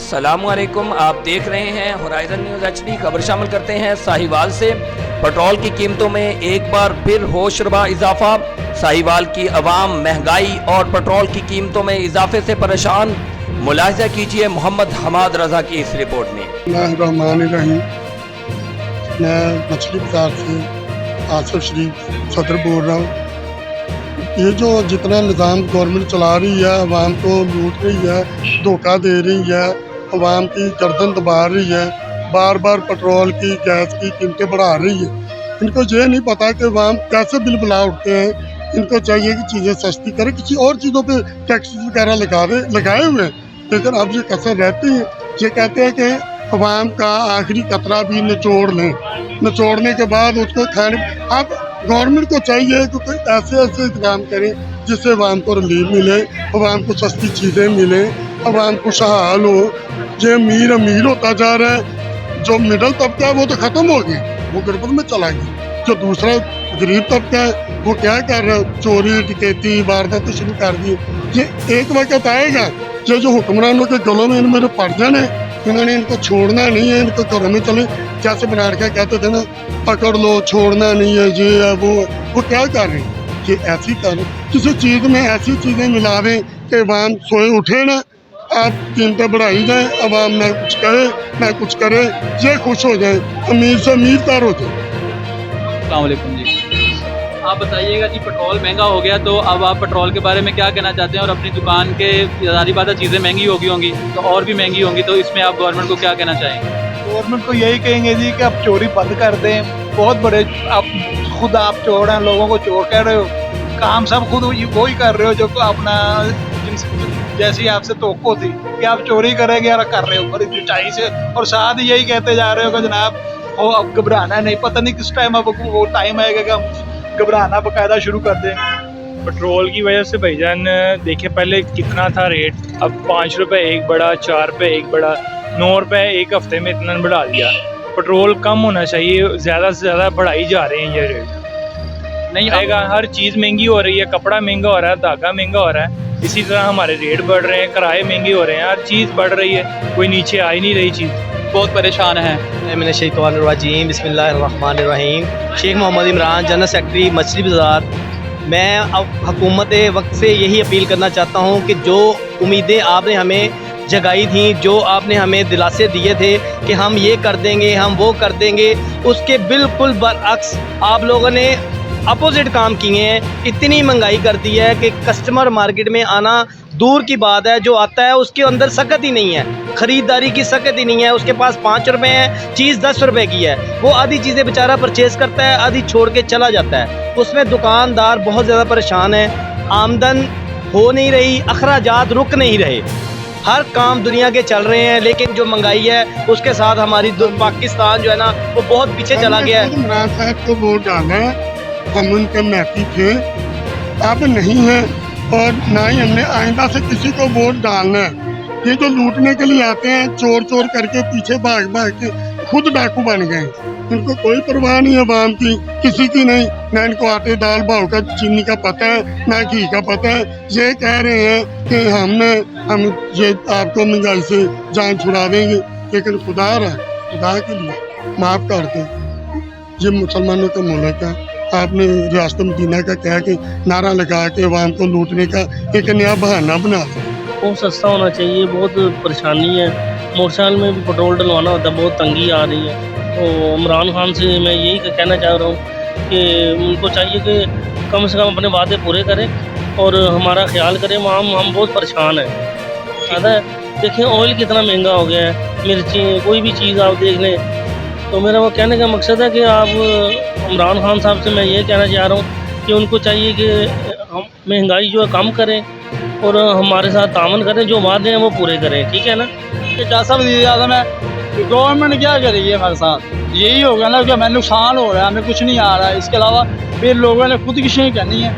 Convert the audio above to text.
السلام علیکم، آپ دیکھ رہے ہیں ہورائزن نیوز HD۔ خبر شامل کرتے ہیں ساہیوال سے۔ پٹرول کی قیمتوں میں ایک بار پھر ہوش ربا اضافہ۔ ساہیوال کی عوام مہنگائی اور پٹرول کی قیمتوں میں اضافے سے پریشان۔ ملاحظہ کیجئے محمد حماد رضا کی اس رپورٹ میں۔ بسم اللہ الرحمن الرحیم۔ میں مچھلی بازار سے آصف شریف صدر بول رہا ہوں۔ یہ جو جتنا نظام گورنمنٹ چلا رہی ہے، عوام کو لوٹ رہی ہے، دھوکہ دے رہی ہے، عوام کی گردن دبا رہی ہے، بار بار پٹرول کی گیس کی قیمتیں بڑھا رہی ہے۔ ان کو یہ نہیں پتا کہ عوام کیسے بل بلا اٹھتے ہیں۔ ان کو چاہیے کہ چیزیں سستی کرے، کسی اور چیزوں پہ ٹیکس وغیرہ لگائے ہوئے ہیں، لیکن اب یہ کیسے رہتی ہیں۔ یہ کہتے ہیں کہ عوام کا آخری قطرہ بھی نچوڑ لیں، نچوڑنے کے بعد اس کو کھانے۔ اب گورنمنٹ کو چاہیے کہ کوئی ایسے انتظام کرے جس سے عوام کو ریلیف ملے، عوام کو سستی چیزیں ملیں، عوام خوشحال ہو۔ یہ امیر ہوتا جا رہا ہے، جو مڈل طبقہ ہے وہ تو ختم ہو گیا، وہ غربت میں چلا گیا۔ جو دوسرا غریب طبقہ ہے وہ کیا کر رہا ہے، چوری ڈکیتی وارداتیں شروع کر دی۔ یہ ایک وقت آئے گا، یہ جو حکمرانوں کے گلوں میں ان میرے پڑ جانے، انہوں نے ان کو چھوڑنا نہیں ہے، ان کو گھروں میں چلے جیسے بنا کے کہتے تھے نا، پکڑ لو، چھوڑنا نہیں ہے، یہ ہے وہ کیا کر رہے ہیں۔ یہ ایسی کر کسی چیز میں ایسی چیزیں ملا دیں کہ عوام سوئے اٹھے نا، آپ قیمتیں بڑھائی جائیں، عوام نہ کچھ کہے نہ کچھ کرے، یہ خوش ہو جائیں، امیر سے امیر تر ہو جائیں۔ السلام علیکم جی، آپ بتائیے گا جی، پٹرول مہنگا ہو گیا تو اب آپ پٹرول کے بارے میں کیا کہنا چاہتے ہیں؟ اور اپنی دکان کے ظاہری بات ہے چیزیں مہنگی ہوں گی تو اور بھی مہنگی ہوں گی، تو اس میں آپ گورنمنٹ کو کیا کہنا چاہیں گے؟ گورنمنٹ کو یہی کہیں گے جی کہ آپ چوری بند کر دیں۔ بہت بڑے آپ چور ہیں، لوگوں کو چور کہہ رہے ہو، کام سب خود وہی کر رہے ہو جو اپنا جیسی آپ سے توقع تھی کہ آپ چوری کریں گے اور کر رہے ہو بڑی اونچائی سے، اور ساتھ یہی کہتے جا رہے ہو کہ جناب اب گھبرانا نہیں، پتہ نہیں کس ٹائم اب وہ ٹائم آئے گا کہ ہم گھبرانا باقاعدہ شروع کر دیں۔ پٹرول کی وجہ سے بھائی جان دیکھیں پہلے کتنا تھا ریٹ، اب 5 روپے ایک بڑا، 4 روپے ایک بڑا، 9 روپے ایک ہفتے میں اتنا بڑھا دیا۔ پٹرول کم ہونا چاہیے، زیادہ سے زیادہ بڑھائی جا رہے ہیں یہ ریٹ۔ نہیں آئے گا، ہر چیز مہنگی ہو رہی ہے، کپڑا مہنگا ہو رہا ہے، دھاگا مہنگا ہو رہا ہے، اسی طرح ہمارے ریٹ بڑھ رہے ہیں، کرائے مہنگے ہو رہے ہیں، ہر چیز بڑھ رہی ہے، کوئی نیچے آ ہی نہیں رہی چیز۔ بہت پریشان ہیں۔ من الشیطان الرجیم، بسم اللہ الرحمن الرحیم۔ شیخ محمد عمران، جنرل سیکرٹری مچھلی بازار۔ میں اب حکومت وقت سے یہی اپیل کرنا چاہتا ہوں کہ جو امیدیں آپ نے ہمیں جگائی تھیں، جو آپ نے ہمیں دلاسے دیے تھے کہ ہم یہ کر دیں گے، ہم وہ کر دیں گے، اس کے بالکل برعکس آپ لوگوں نے اپوزٹ کام کیے ہیں۔ اتنی مہنگائی کر دی ہے کہ کسٹمر مارکیٹ میں آنا دور کی بات ہے، جو آتا ہے اس کے اندر سکت ہی نہیں ہے، خریداری کی سکت ہی نہیں ہے۔ اس کے پاس 5 روپے ہے، چیز 10 روپے کی ہے، وہ آدھی چیزیں بیچارہ پرچیز کرتا ہے، آدھی چھوڑ کے چلا جاتا ہے۔ اس میں دکاندار بہت زیادہ پریشان ہے، آمدن ہو نہیں رہی، اخراجات رک نہیں رہے، ہر کام دنیا کے چل رہے ہیں، لیکن جو مہنگائی ہے اس کے ساتھ ہماری پاکستان جو ہے نا وہ بہت پیچھے چلا گیا ہے۔ عمران صاحب کو ووٹ ڈالا ہے، ہم ان کے محفی تھے، اب نہیں ہے، اور نہ ہی ہم نے آئندہ سے کسی کو ووٹ ڈالنا ہے۔ یہ جو لوٹنے کے لیے آتے ہیں، چور کر کے پیچھے بھاگ کے خود ڈاکو بن گئے، ان کو کوئی پرواہ نہیں عوام کی، کسی کی نہیں، نہ ان کو آٹے دال بھاؤ کا چینی کا پتہ ہے، نہ گھی کا پتہ ہے۔ یہ کہہ رہے ہیں کہ ہم یہ آپ کو مہنگائی سے جان چھڑا دیں گے، لیکن خدا کے لیے معاف کر دیں، یہ مسلمانوں کا ملک ہے۔ آپ نے ریاست مدینہ کا کہا کہ نعرہ لگا کے عوام کو لوٹنے کا ایک نیا بہانہ بنا دیں۔ بہت سستا ہونا چاہیے، بہت پریشانی ہے، موٹر سائیکل میں بھی پٹرول ڈلوانا ہوتا ہے، بہت تنگی آ رہی ہے۔ تو عمران خان سے میں یہی کہنا چاہ رہا ہوں کہ ان کو چاہیے کہ کم سے کم اپنے وعدے پورے کریں اور ہمارا خیال کریں، ہم بہت پریشان ہیں۔ دیکھیں آئل کتنا مہنگا ہو گیا ہے، مرچی، کوئی بھی چیز آپ دیکھ لیں۔ تو میرا وہ کہنے کا مقصد ہے کہ آپ عمران خان صاحب سے میں یہ کہنا چاہ رہا ہوں کہ ان کو چاہیے کہ مہنگائی جو ہے کم کریں اور ہمارے ساتھ تعاون کریں، جو وعدے ہیں وہ پورے کریں، ٹھیک ہے نا؟ جیسا وزیر اعظم ہے، گورنمنٹ کیا کرے گی ہمارے ساتھ؟ یہی ہوگا نا کہ ہمیں نقصان ہو رہا ہے، ہمیں کچھ نہیں آ رہا ہے، اس کے علاوہ پھر لوگوں نے خودکشی کرنی ہے۔